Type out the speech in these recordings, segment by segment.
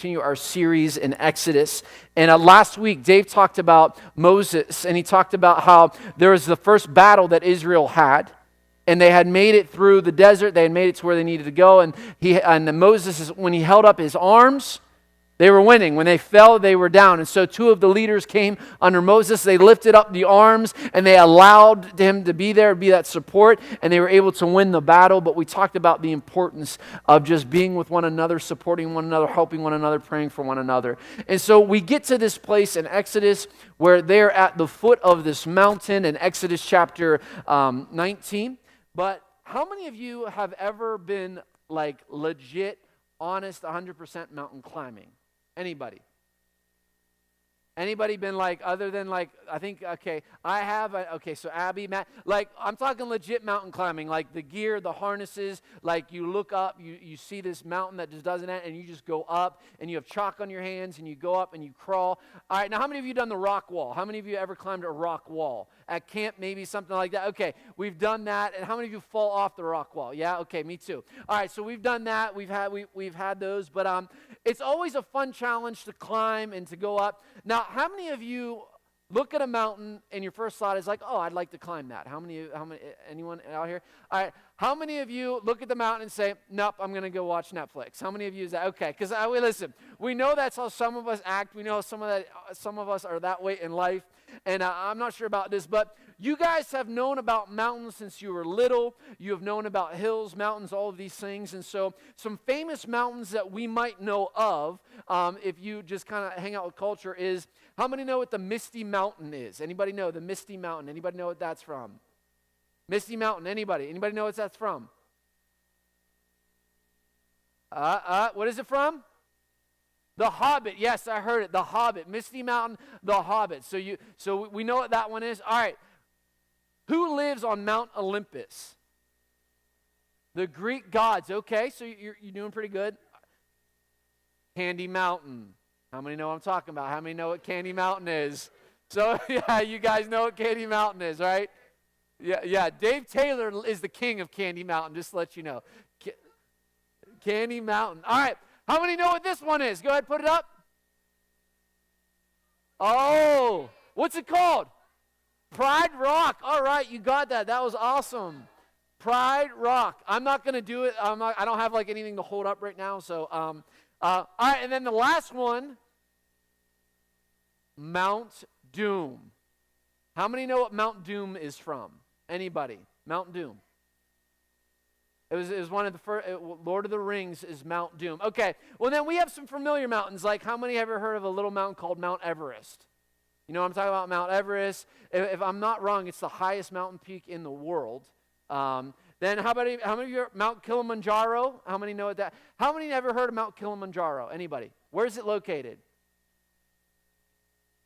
continue our series in Exodus. And last week, Dave talked about Moses, and he talked about how there was the first battle that Israel had, and they had made it through the desert. They had made it to where they needed to go, and Moses, when he held up his arms, they were winning. When they fell, they were down. And so two of the leaders came under Moses. They lifted up the arms, and they allowed him to be there, be that support, and they were able to win the battle. But we talked about the importance of just being with one another, supporting one another, helping one another, praying for one another. And so we get to this place in Exodus where they're at the foot of this mountain in Exodus chapter 19. But how many of you have ever been like legit, honest, 100% mountain climbing? Anybody? Anybody been like, other than like, I think, okay, I have, okay, so Abby, Matt, like, I'm talking legit mountain climbing, like the gear, the harnesses, like you look up, you see this mountain that just doesn't end, and you just go up, and you have chalk on your hands, and you go up, and you crawl. All right, now how many of you done the rock wall? How many of you ever climbed a rock wall? At camp, maybe something like that. Okay, we've done that, and how many of you fall off the rock wall? Yeah, okay, me too. All right, so we've done that, we've had those, but it's always a fun challenge to climb and to go up. Now, how many of you look at a mountain and your first thought is like, oh, I'd like to climb that? How many, anyone out here? All right, how many of you look at the mountain and say, nope, I'm going to go watch Netflix? How many of you is that? Okay, because listen, we know that's how some of us act. We know some of us are that way in life, and I'm not sure about this, but you guys have known about mountains since you were little. You have known about hills, mountains, all of these things. And so some famous mountains that we might know of, if you just kind of hang out with culture, is, how many know what the Misty Mountain is? Anybody know the Misty Mountain? Anybody know what that's from? Misty Mountain, anybody? Anybody know what that's from? What is it from? The Hobbit. Yes, I heard it. The Hobbit. Misty Mountain, The Hobbit. So we know what that one is. All right. Who lives on Mount Olympus? The Greek gods. Okay, so you're doing pretty good. Candy Mountain. How many know what I'm talking about? How many know what Candy Mountain is? So, yeah, you guys know what Candy Mountain is, right? Yeah. Dave Taylor is the king of Candy Mountain, just to let you know. Candy Mountain. All right, how many know what this one is? Go ahead, put it up. Oh, what's it called? Pride Rock. All right, you got that. That was awesome. Pride Rock. I'm not going to do it. I don't have like anything to hold up right now. So, all right, and then the last one, Mount Doom. How many know what Mount Doom is from? Anybody? Mount Doom. It was one of the first, Lord of the Rings is Mount Doom. Okay, well then we have some familiar mountains, like how many have ever heard of a little mountain called Mount Everest? You know what I'm talking about, Mount Everest. If I'm not wrong, it's the highest mountain peak in the world. Then how many of you, Mount Kilimanjaro? How many know that? How many ever heard of Mount Kilimanjaro? Anybody? Where is it located?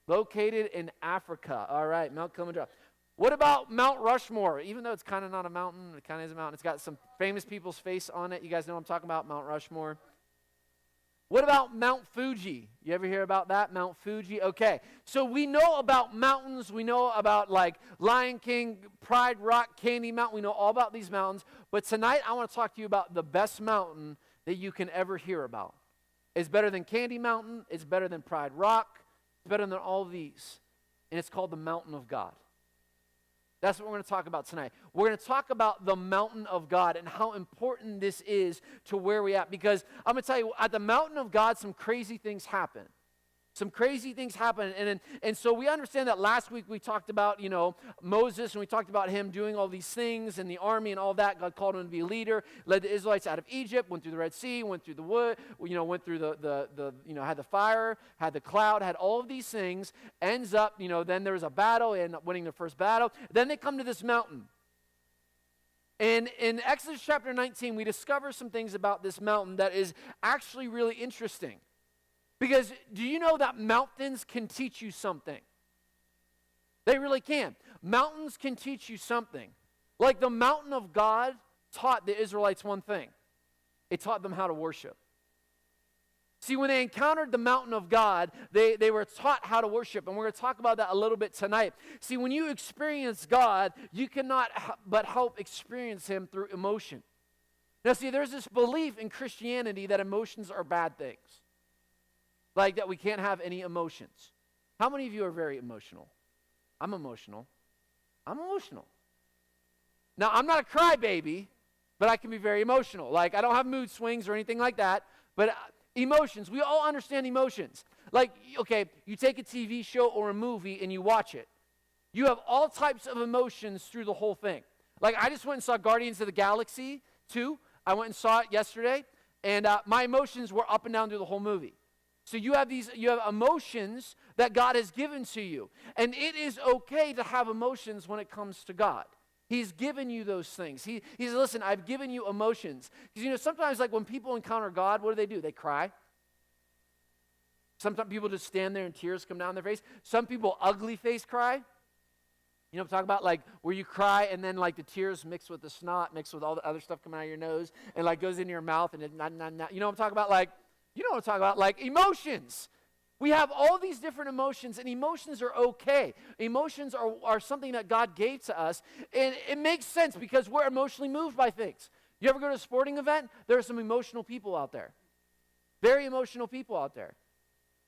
Located in Africa. All right, Mount Kilimanjaro. What about Mount Rushmore? Even though it's kind of not a mountain, it kind of is a mountain. It's got some famous people's face on it. You guys know what I'm talking about, Mount Rushmore. What about Mount Fuji? You ever hear about that? Mount Fuji? Okay, so we know about mountains. We know about like Lion King, Pride Rock, Candy Mountain. We know all about these mountains. But tonight I want to talk to you about the best mountain that you can ever hear about. It's better than Candy Mountain. It's better than Pride Rock. It's better than all of these. And it's called the Mountain of God. That's what we're going to talk about tonight. We're going to talk about the mountain of God and how important this is to where we're at. Because I'm going to tell you, at the mountain of God, some crazy things happen. Some crazy things happen. And so we understand that last week we talked about, Moses, and we talked about him doing all these things and the army and all that. God called him to be a leader, led the Israelites out of Egypt, went through the Red Sea, went through the wood, went through had the fire, had the cloud, had all of these things. Ends up, then there was a battle, and winning the first battle. Then they come to this mountain. And in Exodus chapter 19, we discover some things about this mountain that is actually really interesting. Because do you know that mountains can teach you something? They really can. Mountains can teach you something. Like the mountain of God taught the Israelites one thing. It taught them how to worship. See, when they encountered the mountain of God, they were taught how to worship. And we're going to talk about that a little bit tonight. See, when you experience God, you cannot but help experience Him through emotion. Now, see, there's this belief in Christianity that emotions are bad things. Like that we can't have any emotions. How many of you are very emotional? I'm emotional. I'm emotional. Now, I'm not a crybaby, but I can be very emotional. Like, I don't have mood swings or anything like that, but emotions, we all understand emotions. Like, okay, you take a TV show or a movie and you watch it. You have all types of emotions through the whole thing. Like, I just went and saw Guardians of the Galaxy 2. I went and saw it yesterday, and my emotions were up and down through the whole movie. So you have emotions that God has given to you. And it is okay to have emotions when it comes to God. He's given you those things. He says, listen, I've given you emotions. Because, sometimes like when people encounter God, what do? They cry. Sometimes people just stand there and tears come down their face. Some people ugly face cry. You know what I'm talking about? Like where you cry and then like the tears mix with the snot, mix with all the other stuff coming out of your nose and like goes into your mouth and it, you know what I'm talking about? Like, you know what I'm talking about? Like emotions. We have all these different emotions, and emotions are okay. Emotions are something that God gave to us, and it makes sense because we're emotionally moved by things. You ever go to a sporting event? There are some emotional people out there. Very emotional people out there.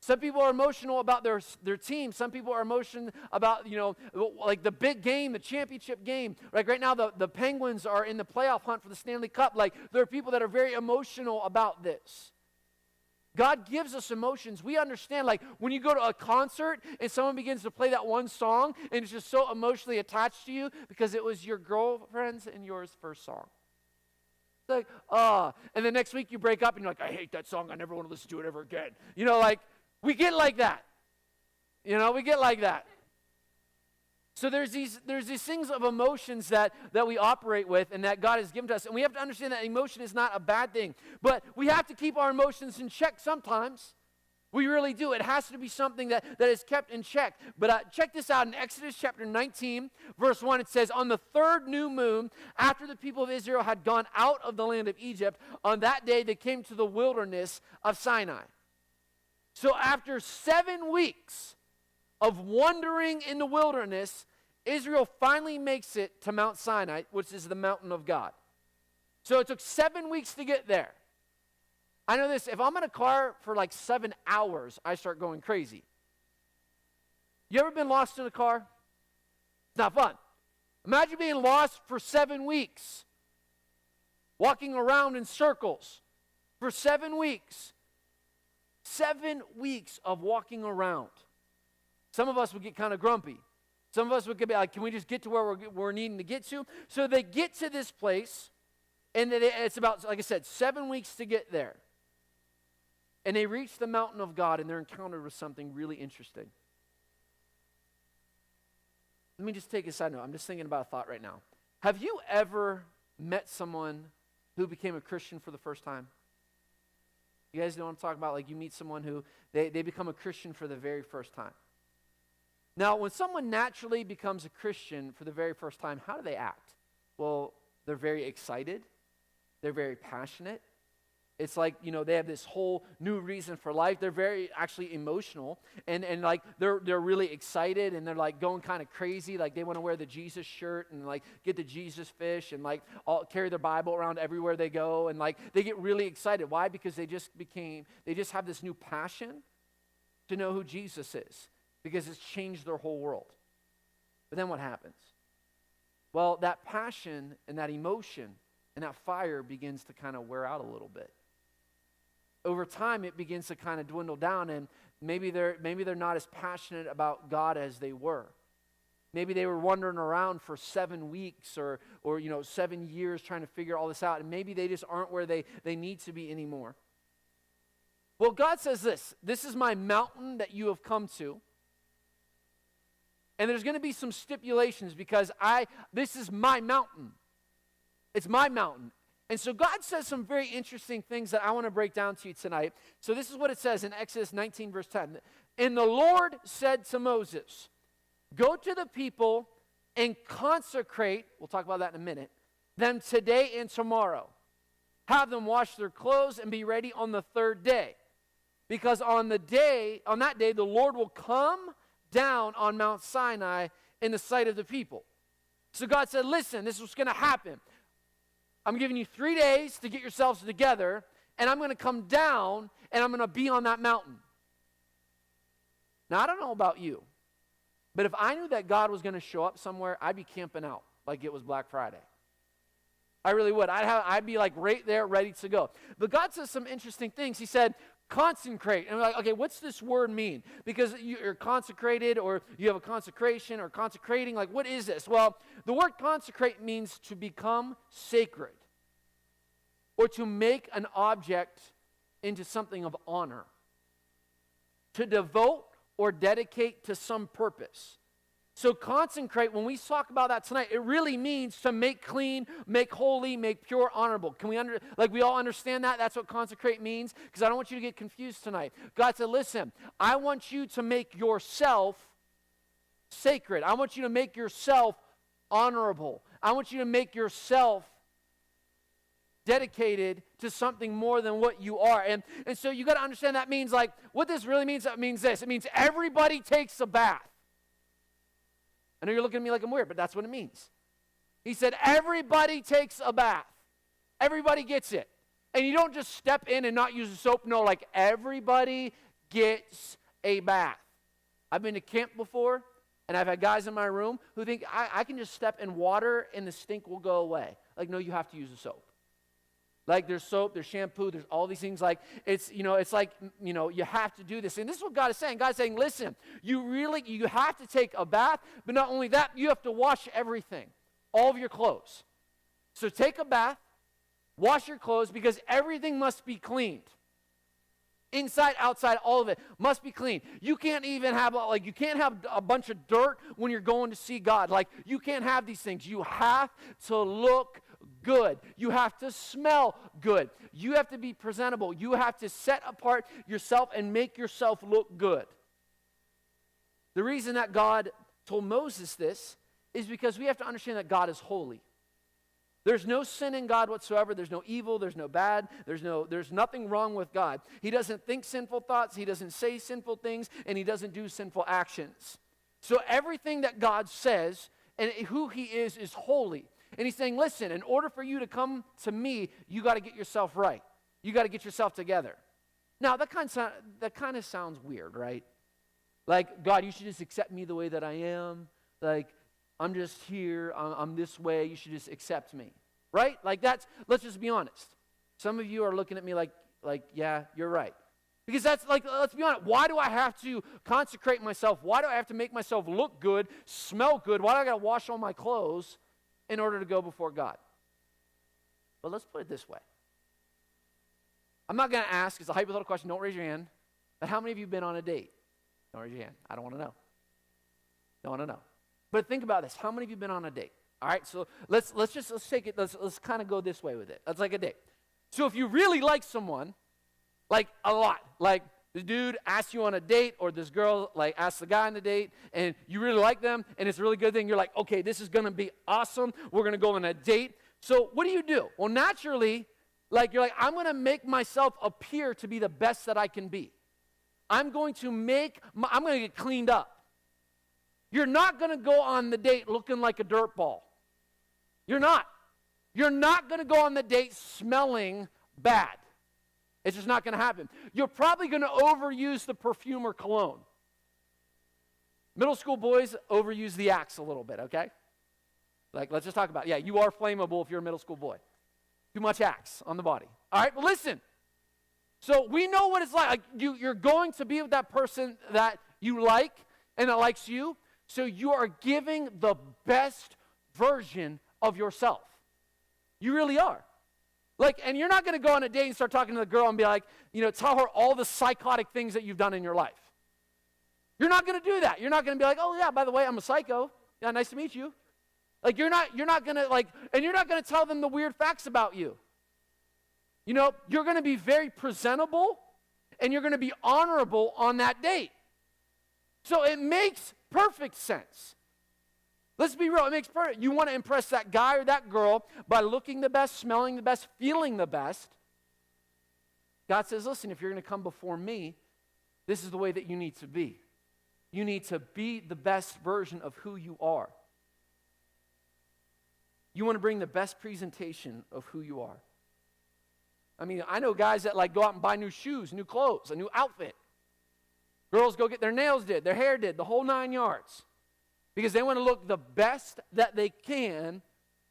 Some people are emotional about their team. Some people are emotional about, like the big game, the championship game. Like right now, the Penguins are in the playoff hunt for the Stanley Cup. Like there are people that are very emotional about this. God gives us emotions. We understand, like, when you go to a concert and someone begins to play that one song and it's just so emotionally attached to you because it was your girlfriend's and yours first song. It's like, and the next week you break up and you're like, I hate that song. I never want to listen to it ever again. Like, we get like that. We get like that. So there's these things of emotions that we operate with and that God has given to us. And we have to understand that emotion is not a bad thing. But we have to keep our emotions in check sometimes. We really do. It has to be something that is kept in check. But check this out. In Exodus chapter 19, verse 1, it says, on the third new moon, after the people of Israel had gone out of the land of Egypt, on that day they came to the wilderness of Sinai. So after 7 weeks of wandering in the wilderness, Israel finally makes it to Mount Sinai, which is the mountain of God. So it took 7 weeks to get there. I know this, if I'm in a car for like 7 hours, I start going crazy. You ever been lost in a car? It's not fun. Imagine being lost for 7 weeks, walking around in circles for 7 weeks. 7 weeks of walking around. Some of us would get kind of grumpy. Some of us would be like, can we just get to where we're needing to get to? So they get to this place, and it's about, like I said, 7 weeks to get there. And they reach the mountain of God, and they're encountered with something really interesting. Let me just take a side note. I'm just thinking about a thought right now. Have you ever met someone who became a Christian for the first time? You guys know what I'm talking about? Like you meet someone who, they become a Christian for the very first time. Now, when someone naturally becomes a Christian for the very first time, how do they act? Well, they're very excited. They're very passionate. It's like, they have this whole new reason for life. They're very actually emotional. And like they're really excited and they're like going kind of crazy. Like they want to wear the Jesus shirt and like get the Jesus fish and like carry their Bible around everywhere they go. And like they get really excited. Why? Because they just have this new passion to know who Jesus is. Because it's changed their whole world. But then what happens? Well, that passion and that emotion and that fire begins to kind of wear out a little bit. Over time, it begins to kind of dwindle down, and maybe they're not as passionate about God as they were. Maybe they were wandering around for 7 weeks or 7 years trying to figure all this out, and maybe they just aren't where they need to be anymore. Well, God says this is my mountain that you have come to. And there's going to be some stipulations because this is my mountain. It's my mountain. And so God says some very interesting things that I want to break down to you tonight. So this is what it says in Exodus 19, verse 10. And the Lord said to Moses, go to the people and consecrate, we'll talk about that in a minute, them today and tomorrow. Have them wash their clothes and be ready on the third day. Because on that day, the Lord will come down on Mount Sinai in the sight of the people. So God said, listen, this is what's going to happen. I'm giving you 3 days to get yourselves together, and I'm going to come down, and I'm going to be on that mountain. Now, I don't know about you, but if I knew that God was going to show up somewhere, I'd be camping out like it was Black Friday. I really would. I'd be like right there, ready to go. But God says some interesting things. He said, consecrate. And we're like, okay, what's this word mean? Because you're consecrated, or you have a consecration, or consecrating. Like, what is this? Well, the word consecrate means to become sacred, or to make an object into something of honor, to devote or dedicate to some purpose. So consecrate, when we talk about that tonight, it really means to make clean, make holy, make pure, honorable. Can we all understand that? That's what consecrate means, because I don't want you to get confused tonight. God said, listen, I want you to make yourself sacred. I want you to make yourself honorable. I want you to make yourself dedicated to something more than what you are. And so you got to understand that means, like, what this really means, that means this. It means everybody takes a bath. I know you're looking at me like I'm weird, but that's what it means. He said, everybody takes a bath. Everybody gets it. And you don't just step in and not use the soap. No, like everybody gets a bath. I've been to camp before, and I've had guys in my room who think I can just step in water and the stink will go away. Like, no, you have to use the soap. Like, there's soap, there's shampoo, there's all these things. Like, it's like, you have to do this. And this is what God is saying. God's saying, listen, you have to take a bath, but not only that, you have to wash everything, all of your clothes. So take a bath, wash your clothes, because everything must be cleaned. Inside, outside, all of it must be clean. You can't even have, you can't have a bunch of dirt when you're going to see God. Like, you can't have these things. You have to look good. You have to smell good. You have to be presentable. You have to set apart yourself and make yourself look good. The reason that God told Moses this is because we have to understand that God is holy. There's no sin in God whatsoever. There's no evil. There's no bad. There's nothing wrong with God. He doesn't think sinful thoughts. He doesn't say sinful things, and he doesn't do sinful actions. So everything that God says and who he is holy. And he's saying, listen, in order for you to come to me, you got to get yourself right. You got to get yourself together. Now, that kind of sounds weird, right? Like, God, you should just accept me the way that I am. Like, I'm just here. I'm this way. You should just accept me, right? Like, let's just be honest. Some of you are looking at me like, yeah, you're right. Because that's like, let's be honest. Why do I have to consecrate myself? Why do I have to make myself look good, smell good? Why do I got to wash all my clothes in order to go before God? But let's put it this way. I'm not going to ask, it's a hypothetical question, don't raise your hand, but how many of you have been on a date? Don't raise your hand. I don't want to know. Don't want to know. But think about this. How many of you have been on a date? All right, so let's take it, let's kind of go this way with it. That's like a date. So if you really like someone, like a lot, like the dude asks you on a date, or this girl like asks the guy on the date, and you really like them, and it's a really good thing, you're like, okay, this is going to be awesome. We're going to go on a date. So what do? Well, naturally, like you're like, I'm going to make myself appear to be the best that I can be. I'm going to get cleaned up. You're not going to go on the date looking like a dirt ball. You're not. You're not going to go on the date smelling bad. It's just not going to happen. You're probably going to overuse the perfume or cologne. Middle school boys overuse the Axe a little bit, okay? Like, let's just talk about it. Yeah, you are flammable if you're a middle school boy. Too much Axe on the body. All right, but listen. So we know what it's like. You're going to be with that person that you like and that likes you. So you are giving the best version of yourself. You really are. Like, and you're not going to go on a date and start talking to the girl and be like, tell her all the psychotic things that you've done in your life. You're not going to do that. You're not going to be like, oh yeah, by the way, I'm a psycho. Yeah, nice to meet you. Like, you're not going to and you're not going to tell them the weird facts about you. You're going to be very presentable and you're going to be honorable on that date. So it makes perfect sense. Let's be real. It makes perfect. You want to impress that guy or that girl by looking the best, smelling the best, feeling the best. God says, listen, if you're going to come before me, this is the way that you need to be. You need to be the best version of who you are. You want to bring the best presentation of who you are. I mean, I know guys that go out and buy new shoes, new clothes, a new outfit. Girls go get their nails did, their hair did, the whole 9 yards. Because they want to look the best that they can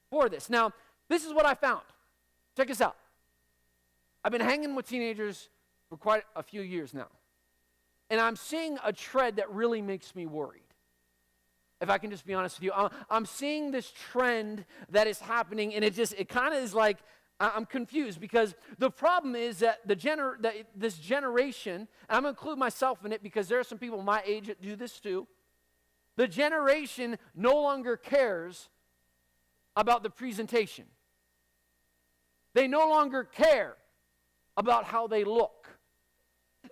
for this. Now, this is what I found. Check this out. I've been hanging with teenagers for quite a few years now. And I'm seeing a trend that really makes me worried. If I can just be honest with you, I'm seeing this trend that is happening, and it kind of is like, I'm confused, because the problem is that this generation, and I'm going to include myself in it because there are some people my age that do this too. The generation no longer cares about the presentation. They no longer care about how they look.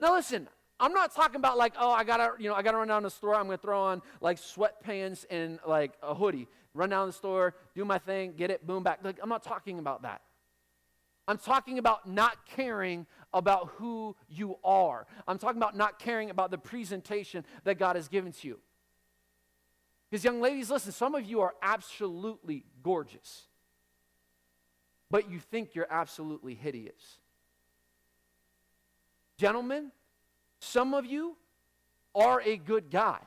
Now listen, I'm not talking about like, oh, I gotta run down to the store. I'm gonna throw on like sweatpants and like a hoodie, run down to the store, do my thing, get it, boom, back. Like, I'm not talking about that. I'm talking about not caring about who you are. I'm talking about not caring about the presentation that God has given to you. Because young ladies, listen, some of you are absolutely gorgeous, but you think you're absolutely hideous. Gentlemen, some of you are a good guy.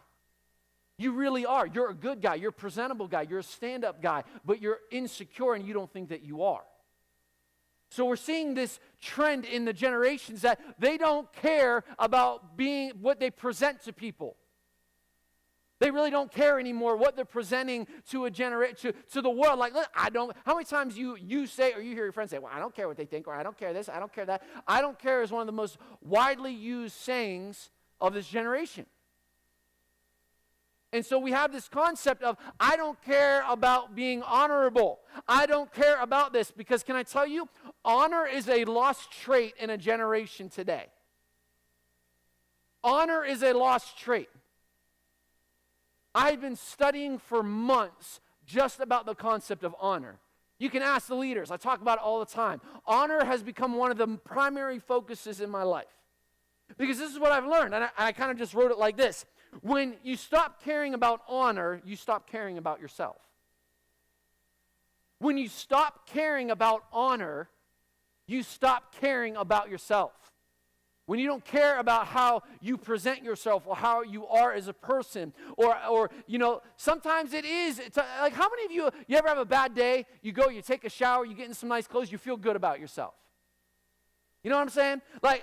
You really are. You're a good guy. You're a presentable guy. You're a stand-up guy, but you're insecure and you don't think that you are. So we're seeing this trend in the generations that they don't care about being what they present to people. They really don't care anymore what they're presenting to a to the world. Like, look, how many times you say, or you hear your friends say, well, I don't care what they think, or I don't care this, I don't care that. I don't care is one of the most widely used sayings of this generation. And so we have this concept of, I don't care about being honorable. I don't care about this, because can I tell you, honor is a lost trait in a generation today. Honor is a lost trait. I've been studying for months just about the concept of honor. You can ask the leaders. I talk about it all the time. Honor has become one of the primary focuses in my life. Because this is what I've learned, and I kind of just wrote it like this. When you stop caring about honor, you stop caring about yourself. When you stop caring about honor, you stop caring about yourself. When you don't care about how you present yourself or how you are as a person, or sometimes it's like, how many of you ever have a bad day, you go, you take a shower, you get in some nice clothes, you feel good about yourself. You know what I'm saying? Like,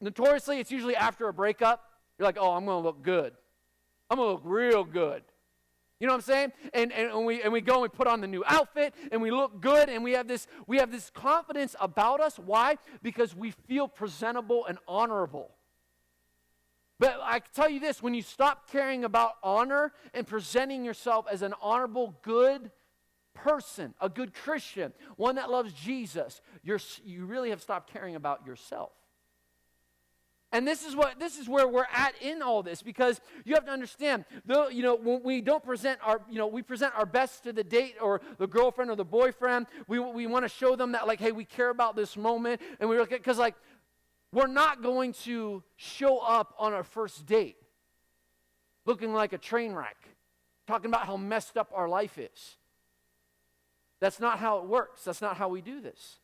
notoriously, it's usually after a breakup. You're like, oh, I'm going to look good. I'm going to look real good. You know what I'm saying? And we go and we put on the new outfit and we look good and we have this confidence about us. Why? Because we feel presentable and honorable. But I can tell you this, when you stop caring about honor and presenting yourself as an honorable, good person, a good Christian, one that loves Jesus, you really have stopped caring about yourself. And this is where we're at in all this, because you have to understand, when we don't present we present our best to the date or the girlfriend or the boyfriend. We want to show them that, like, hey, we care about this moment, and we look at, because like, we're not going to show up on our first date looking like a train wreck, talking about how messed up our life is. That's not how it works. That's not how we do this.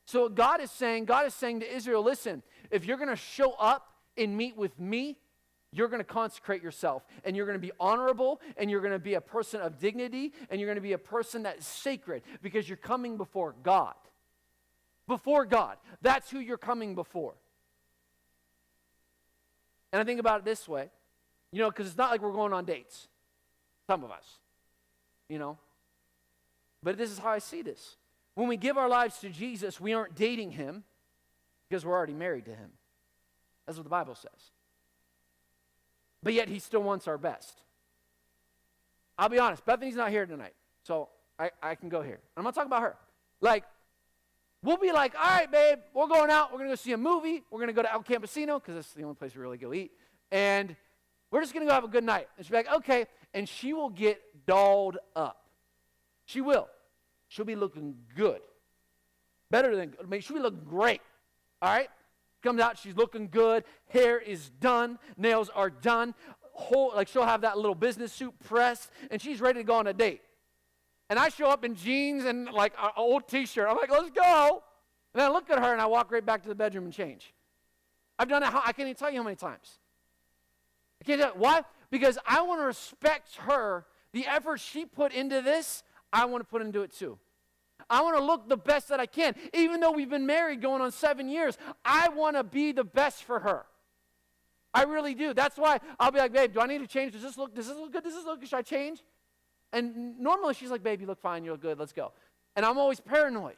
So what God is saying to Israel, listen, if you're going to show up and meet with me, you're going to consecrate yourself, and you're going to be honorable, and you're going to be a person of dignity, and you're going to be a person that is sacred, because you're coming before God. Before God. That's who you're coming before. And I think about it this way, because it's not like we're going on dates. Some of us, But this is how I see this. When we give our lives to Jesus, we aren't dating him because we're already married to him. That's what the Bible says. But yet he still wants our best. I'll be honest, Bethany's not here tonight, so I can go here. I'm not talking about her. Like, we'll be like, all right, babe, we're going out. We're going to go see a movie. We're going to go to El Campesino because that's the only place we really go eat. And we're just going to go have a good night. And she'll be like, okay. And she will get dolled up. She will. She'll be looking good. She'll be looking great. All right? Comes out, she's looking good. Hair is done. Nails are done. She'll have that little business suit pressed, and she's ready to go on a date. And I show up in jeans and like an old t-shirt. I'm like, let's go. And then I look at her, and I walk right back to the bedroom and change. I've done it, I can't even tell you how many times. I can't tell you. Why? Because I want to respect her. The effort she put into this, I want to put into it too. I want to look the best that I can. Even though we've been married going on 7 years, I want to be the best for her. I really do. That's why I'll be like, babe, do I need to change? Does this look good? Does this look good? Should I change? And normally she's like, babe, you look fine. You look good. Let's go. And I'm always paranoid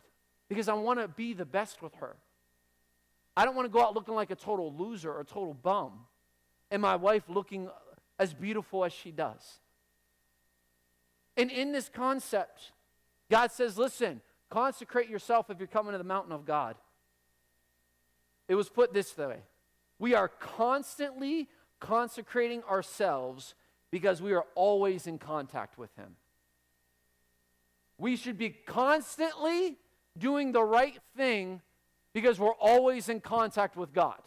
because I want to be the best with her. I don't want to go out looking like a total loser or a total bum and my wife looking as beautiful as she does. And in this concept, God says, listen, consecrate yourself if you're coming to the mountain of God. It was put this way. We are constantly consecrating ourselves because we are always in contact with Him. We should be constantly doing the right thing because we're always in contact with God.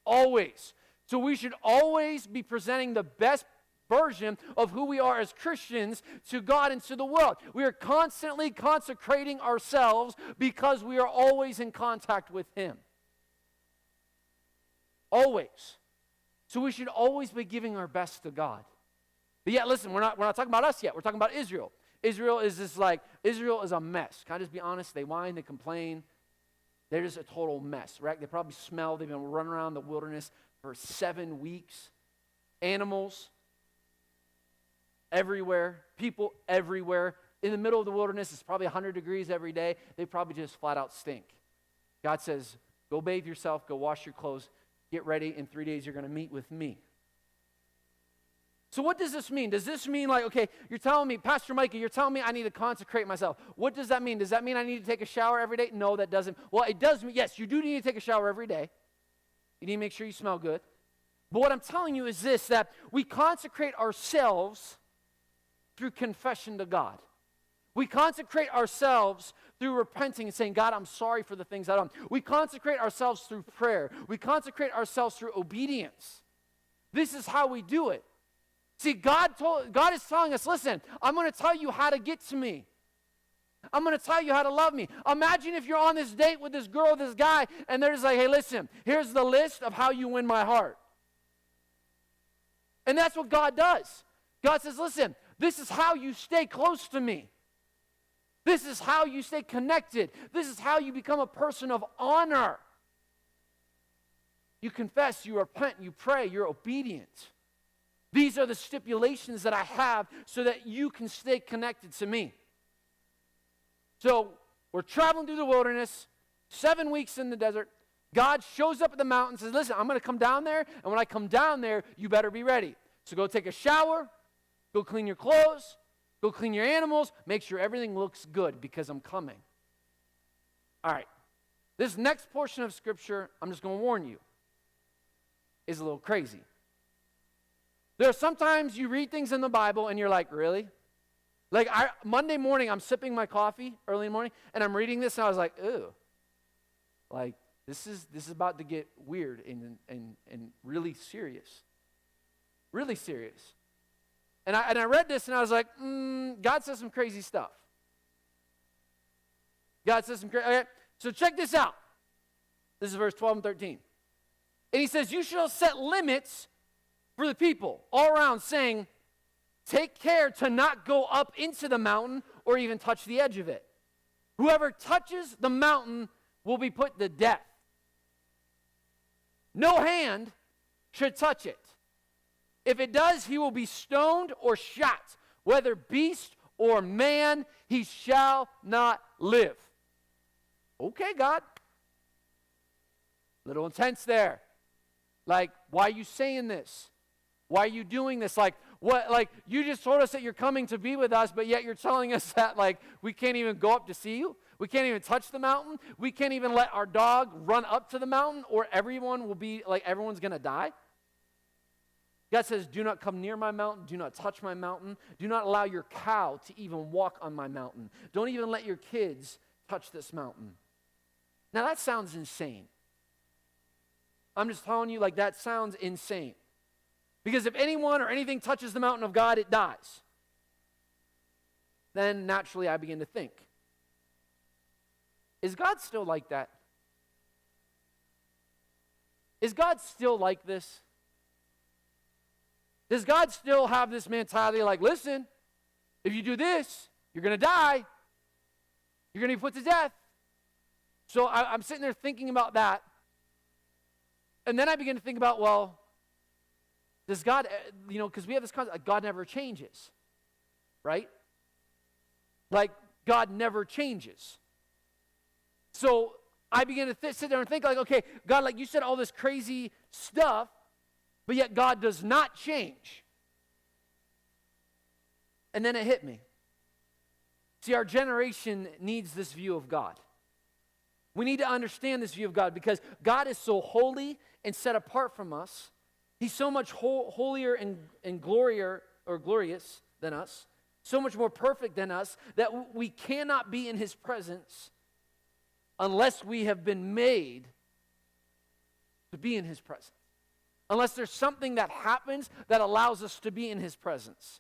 Always. So we should always be presenting the best version of who we are as Christians to God and to the world. We are constantly consecrating ourselves because we are always in contact with Him. Always. So we should always be giving our best to God. But yet, listen, we're not talking about us yet. We're talking about Israel. Israel is a mess. Can I just be honest? They whine, they complain. They're just a total mess, right? They probably smell. They've been running around the wilderness for 7 weeks. Animals everywhere, people everywhere. In the middle of the wilderness, it's probably 100 degrees every day. They probably just flat out stink. God says, go bathe yourself, go wash your clothes, get ready. In 3 days, you're going to meet with me. So what does this mean? Does this mean like, okay, you're telling me, Pastor Micah, you're telling me I need to consecrate myself. What does that mean? Does that mean I need to take a shower every day? No, that doesn't. Well, it does mean, yes, you do need to take a shower every day. You need to make sure you smell good. But what I'm telling you is this, that we consecrate ourselves through confession to God. We consecrate ourselves through repenting and saying, God, I'm sorry for the things I've done. We consecrate ourselves through prayer. We consecrate ourselves through obedience. This is how we do it. See, God is telling us, listen, I'm going to tell you how to get to me. I'm going to tell you how to love me. Imagine if you're on this date with this girl, this guy, and they're just like, hey, listen, here's the list of how you win my heart. And that's what God does. God says, listen, this is how you stay close to me. This is how you stay connected. This is how you become a person of honor. You confess, you repent, you pray, you're obedient. These are the stipulations that I have so that you can stay connected to me. So we're traveling through the wilderness, 7 weeks in the desert. God shows up at the mountain and says, listen, I'm going to come down there, and when I come down there, you better be ready. So go take a shower, go clean your clothes, go clean your animals, make sure everything looks good because I'm coming. All right. This next portion of Scripture, I'm just going to warn you, is a little crazy. There are sometimes you read things in the Bible and you're like, really? Like Monday morning, I'm sipping my coffee early in the morning, and I'm reading this, and I was like, ew. Like, this is about to get weird and really serious. Really serious. And I read this, and I was like, God says some crazy stuff. God says some crazy. Okay, so check this out. This is verse 12 and 13. And he says, you shall set limits for the people all around, saying, take care to not go up into the mountain or even touch the edge of it. Whoever touches the mountain will be put to death. No hand should touch it. If it does, he will be stoned or shot. Whether beast or man, he shall not live. Okay, God. Little intense there. Like, why are you saying this? Why are you doing this? Like, what? Like, you just told us that you're coming to be with us, but yet you're telling us that, like, we can't even go up to see you? We can't even touch the mountain? We can't even let our dog run up to the mountain, or everyone will be, like, everyone's going to die? God says, do not come near my mountain. Do not touch my mountain. Do not allow your cow to even walk on my mountain. Don't even let your kids touch this mountain. Now, that sounds insane. I'm just telling you, like, that sounds insane. Because if anyone or anything touches the mountain of God, it dies. Then naturally I begin to think, is God still like that? Is God still like this? Does God still have this mentality like, listen, if you do this, you're going to die. You're going to be put to death. So I'm sitting there thinking about that. And then I begin to think about, well, does God, because we have this concept, God never changes, right? Like, God never changes. So I begin to sit there and think like, okay, God, like you said all this crazy stuff, but yet God does not change. And then it hit me. See, our generation needs this view of God. We need to understand this view of God because God is so holy and set apart from us. He's so much holier and glorious than us, so much more perfect than us, that we cannot be in his presence unless we have been made to be in his presence. Unless there's something that happens that allows us to be in his presence.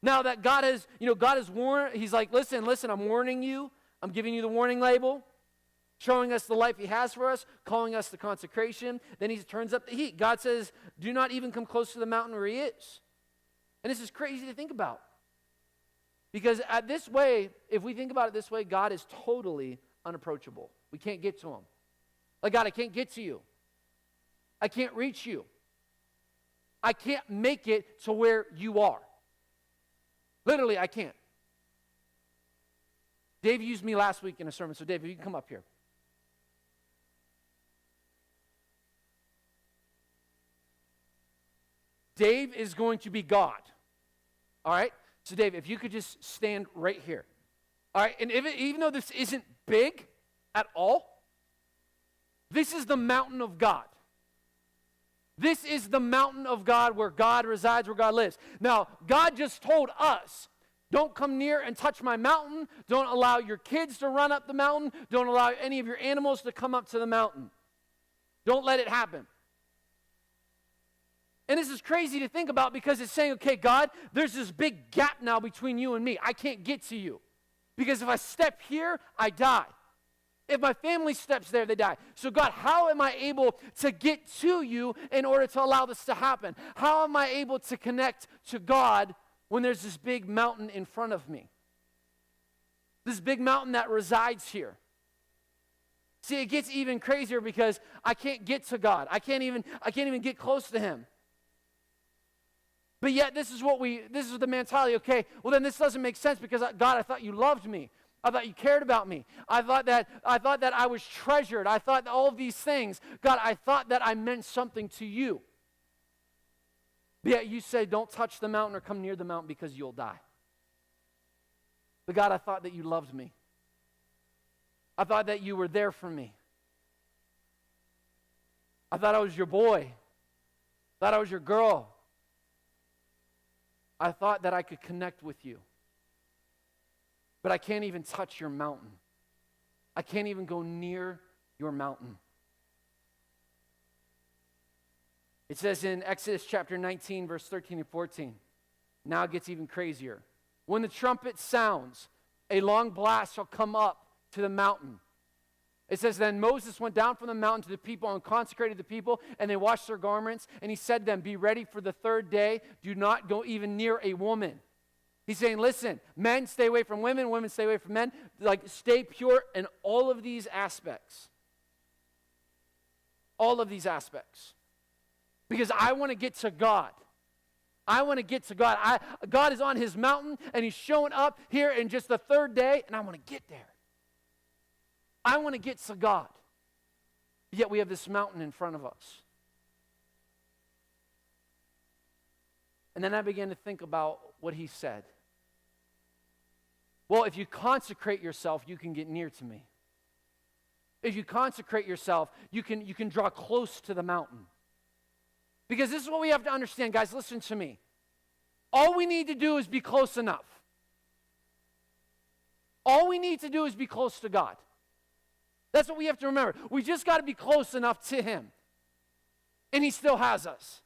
Now that God has warned, he's like, listen, I'm warning you. I'm giving you the warning label, showing us the life he has for us, calling us to consecration. Then he turns up the heat. God says, do not even come close to the mountain where he is. And this is crazy to think about. Because if we think about it this way, God is totally unapproachable. We can't get to him. Like, God, I can't get to you. I can't reach you. I can't make it to where you are. Literally, I can't. Dave used me last week in a sermon. So, Dave, if you can come up here. Dave is going to be God. All right? So, Dave, if you could just stand right here. All right? And even though this isn't big at all, this is the mountain of God. This is the mountain of God where God resides, where God lives. Now, God just told us, don't come near and touch my mountain. Don't allow your kids to run up the mountain. Don't allow any of your animals to come up to the mountain. Don't let it happen. And this is crazy to think about because it's saying, okay, God, there's this big gap now between you and me. I can't get to you. Because if I step here, I die. If my family steps there, they die. So God, how am I able to get to you in order to allow this to happen? How am I able to connect to God when there's this big mountain in front of me? This big mountain that resides here. See, it gets even crazier because I can't get to God. I can't even get close to him. But yet this is the mentality, okay, well then this doesn't make sense because God, I thought you loved me. I thought you cared about me. I thought that I was treasured. I thought all of these things. God, I thought that I meant something to you. But yet you say, don't touch the mountain or come near the mountain because you'll die. But God, I thought that you loved me. I thought that you were there for me. I thought I was your boy. I thought I was your girl. I thought that I could connect with you. But I can't even touch your mountain. I can't even go near your mountain. It says in Exodus chapter 19, verse 13 and 14. Now it gets even crazier. When the trumpet sounds, a long blast shall come up to the mountain. It says, then Moses went down from the mountain to the people and consecrated the people, and they washed their garments. And he said to them, be ready for the third day. Do not go even near a woman. He's saying, listen, men stay away from women, women stay away from men. Like, stay pure in all of these aspects. All of these aspects. Because I want to get to God. I want to get to God. God is on his mountain, and he's showing up here in just the third day, and I want to get there. I want to get to God. Yet we have this mountain in front of us. And then I began to think about what he said. Well, if you consecrate yourself, you can get near to me. If you consecrate yourself, you can draw close to the mountain. Because this is what we have to understand, guys. Listen to me. All we need to do is be close enough. All we need to do is be close to God. That's what we have to remember. We just got to be close enough to him. And he still has us.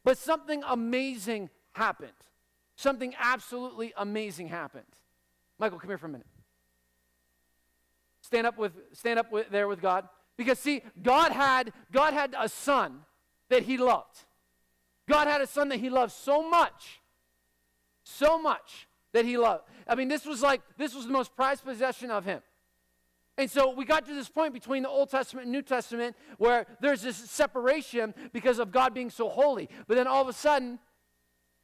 But something amazing happened. Something absolutely amazing happened. Michael, come here for a minute. Stand up there with God. Because see, God had a son that he loved. God had a son that he loved so much that he loved. I mean, this was the most prized possession of him. And so we got to this point between the Old Testament and New Testament where there's this separation because of God being so holy. But then all of a sudden,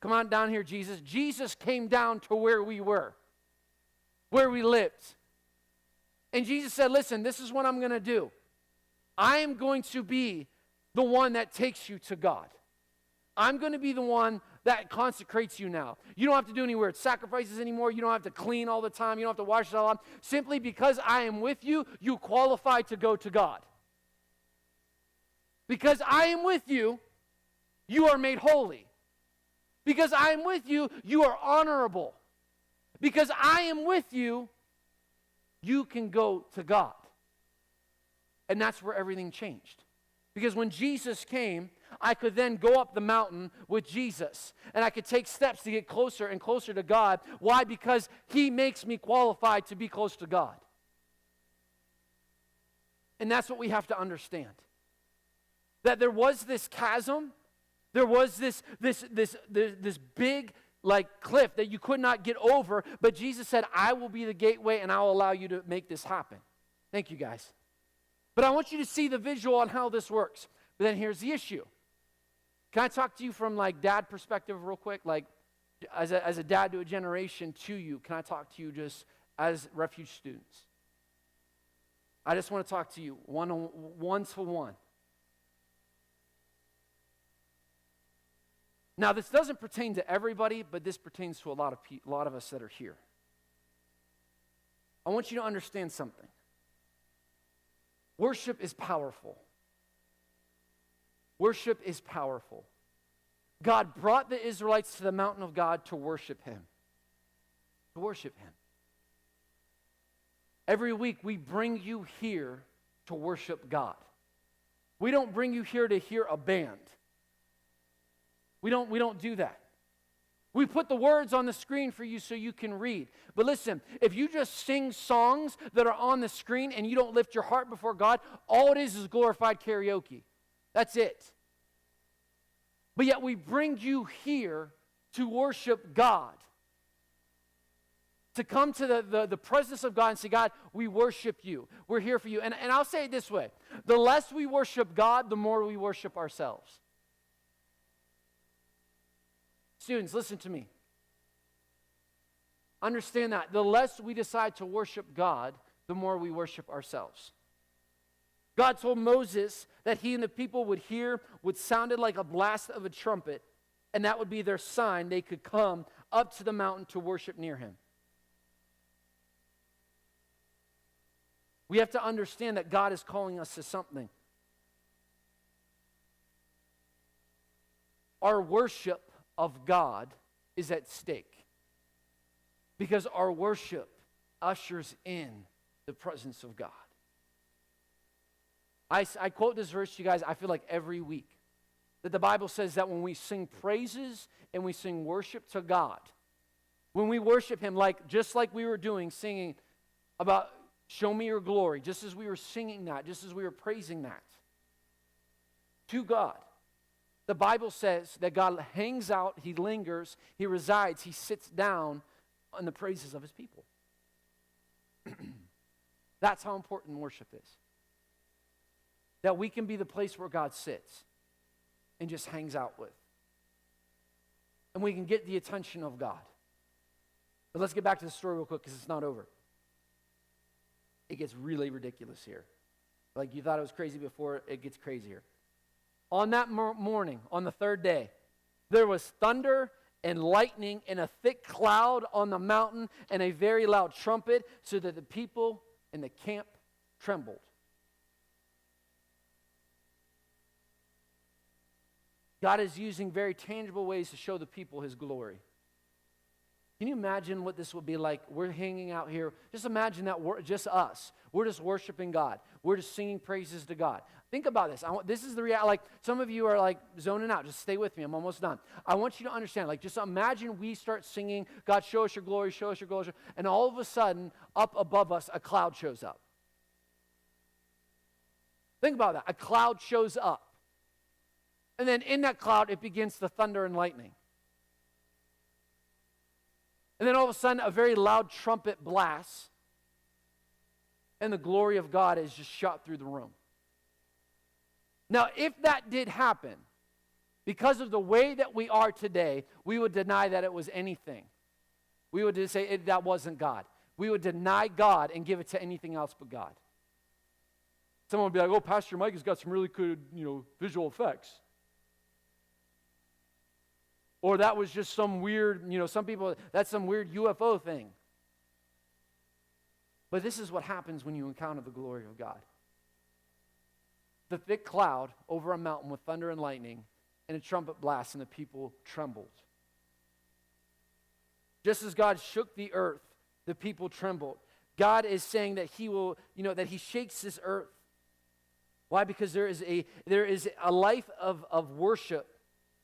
come on down here, Jesus. Jesus came down to where we were, where we lived. And Jesus said, listen, this is what I'm going to do. I am going to be the one that takes you to God. I'm going to be the one that consecrates you now. You don't have to do any weird sacrifices anymore. You don't have to clean all the time. You don't have to wash it all off. Simply because I am with you, you qualify to go to God. Because I am with you, you are made holy. Because I am with you, you are honorable. Because I am with you, you can go to God. And that's where everything changed. Because when Jesus came, I could then go up the mountain with Jesus. And I could take steps to get closer and closer to God. Why? Because he makes me qualified to be close to God. And that's what we have to understand. That there was this chasm. There was this big cliff that you could not get over. But Jesus said, I will be the gateway and I will allow you to make this happen. Thank you, guys. But I want you to see the visual on how this works. But then here's the issue. Can I talk to you from dad perspective real quick? As a dad to a generation to you, can I talk to you just as refuge students? I just want to talk to you one to one. Now, this doesn't pertain to everybody, but this pertains to a lot of us that are here. I want you to understand something. Worship is powerful. Worship is powerful. God brought the Israelites to the mountain of God to worship him. To worship him. Every week we bring you here to worship God. We don't bring you here to hear a band. We don't do that. We put the words on the screen for you so you can read. But listen, if you just sing songs that are on the screen and you don't lift your heart before God, all it is glorified karaoke. That's it. But yet we bring you here to worship God. To come to the presence of God and say, God, we worship you. We're here for you. And I'll say it this way. The less we worship God, the more we worship ourselves. Students, listen to me. Understand that. The less we decide to worship God, the more we worship ourselves. God told Moses that he and the people would hear what sounded like a blast of a trumpet, and that would be their sign they could come up to the mountain to worship near him. We have to understand that God is calling us to something. Our worship of God is at stake because our worship ushers in the presence of God. I quote this verse to you guys, I feel like every week, that the Bible says that when we sing praises and we sing worship to God, when we worship him just like we were doing, singing about show me your glory, just as we were singing that, just as we were praising that to God, the Bible says that God hangs out, he lingers, he resides, he sits down on the praises of his people. That's how important worship is. That we can be the place where God sits and just hangs out with. And we can get the attention of God. But let's get back to the story real quick because it's not over. It gets really ridiculous here. Like you thought it was crazy before, it gets crazier. On that morning, on the third day, there was thunder and lightning and a thick cloud on the mountain and a very loud trumpet so that the people in the camp trembled. God is using very tangible ways to show the people his glory. Can you imagine what this would be like? We're hanging out here. Just imagine that we're just us. We're just worshiping God. We're just singing praises to God. Think about this. This is the reality. Some of you are zoning out. Just stay with me. I'm almost done. I want you to understand. Just imagine we start singing, God, show us your glory, show us your glory. And all of a sudden, up above us, a cloud shows up. Think about that. A cloud shows up. And then in that cloud, it begins to thunder and lightning. And then all of a sudden, a very loud trumpet blasts, and the glory of God is just shot through the room. Now, if that did happen, because of the way that we are today, we would deny that it was anything. We would just say that wasn't God. We would deny God and give it to anything else but God. Someone would be like, oh, Pastor Mike has got some really good, visual effects. Or that was just some weird, some people, that's some weird UFO thing. But this is what happens when you encounter the glory of God. The thick cloud over a mountain with thunder and lightning and a trumpet blast, and the people trembled. Just as God shook the earth, the people trembled. God is saying that he will, that he shakes this earth. Why? Because there is a life of worship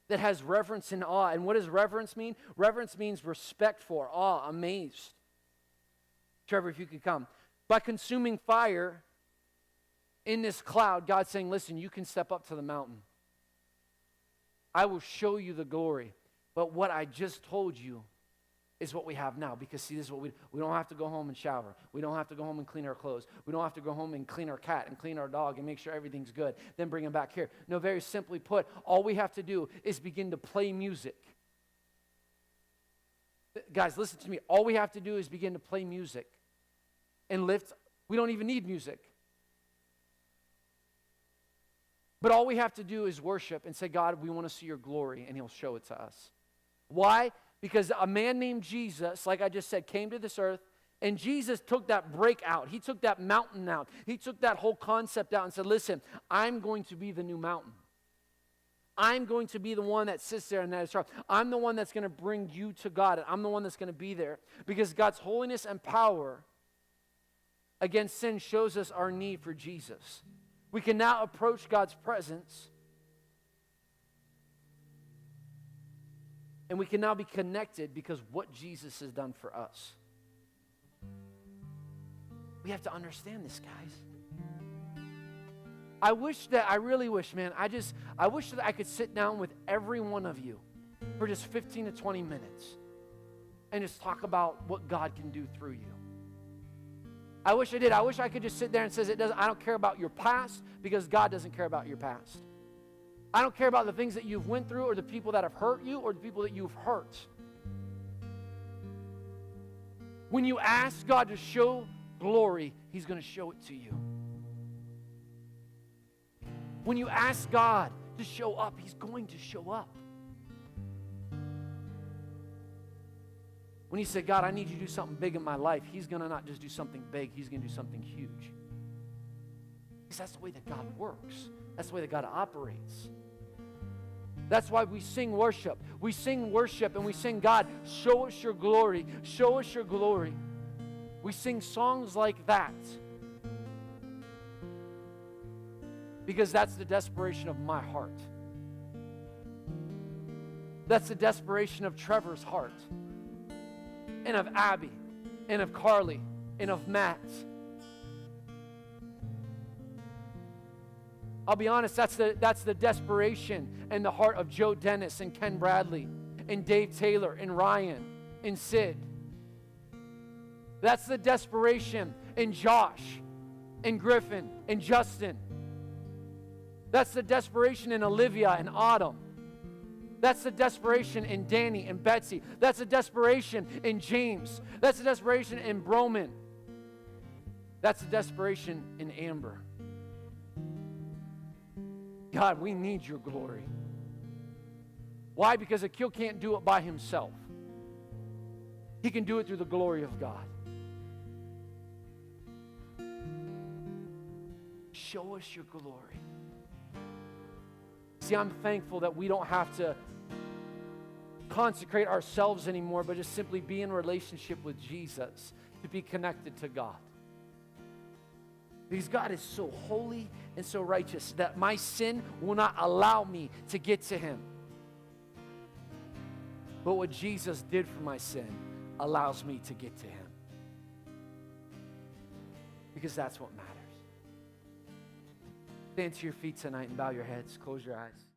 that has reverence and awe. And what does reverence mean? Reverence means respect for, awe, amazed. Trevor, if you could come. By consuming fire in this cloud, God's saying, listen, you can step up to the mountain. I will show you the glory. But what I just told you is what we have now. Because see, this is what we don't have to go home and shower. We don't have to go home and clean our clothes. We don't have to go home and clean our cat and clean our dog and make sure everything's good. Then bring him back here. No, very simply put, all we have to do is begin to play music. Guys, listen to me. All we have to do is begin to play music and lift. We don't even need music. But all we have to do is worship and say, God, we want to see your glory, and he'll show it to us. Why? Because a man named Jesus, like I just said, came to this earth, and Jesus took that break out. He took that mountain out. He took that whole concept out and said, listen, I'm going to be the new mountain. I'm going to be the one that sits there and that is strong. I'm the one that's going to bring you to God. And I'm the one that's going to be there. Because God's holiness and power against sin shows us our need for Jesus. We can now approach God's presence, and we can now be connected because what Jesus has done for us. We have to understand this, guys. I really wish, man, I wish that I could sit down with every one of you for just 15 to 20 minutes and just talk about what God can do through you. I wish I did. I wish I could just sit there and say, I don't care about your past, because God doesn't care about your past. I don't care about the things that you've went through or the people that have hurt you or the people that you've hurt. When you ask God to show glory, he's going to show it to you. When you ask God to show up, he's going to show up. When you say, God, I need you to do something big in my life, he's going to not just do something big, he's going to do something huge. Because that's the way that God works. That's the way that God operates. That's why we sing worship. We sing worship and we sing, God, show us your glory. Show us your glory. We sing songs like that because that's the desperation of my heart. That's the desperation of Trevor's heart, and of Abby, and of Carly, and of Matt. I'll be honest, that's the desperation and the heart of Joe Dennis and Ken Bradley and Dave Taylor and Ryan and Sid. That's the desperation in Josh and Griffin and Justin. That's the desperation in Olivia and Autumn. That's the desperation in Danny and Betsy. That's the desperation in James. That's the desperation in Broman. That's the desperation in Amber. God, we need your glory. Why? Because Akil can't do it by himself. He can do it through the glory of God. Show us your glory. See, I'm thankful that we don't have to consecrate ourselves anymore, but just simply be in relationship with Jesus to be connected to God. Because God is so holy and so righteous that my sin will not allow me to get to him. But what Jesus did for my sin allows me to get to him. Because that's what matters. Stand to your feet tonight and bow your heads. Close your eyes.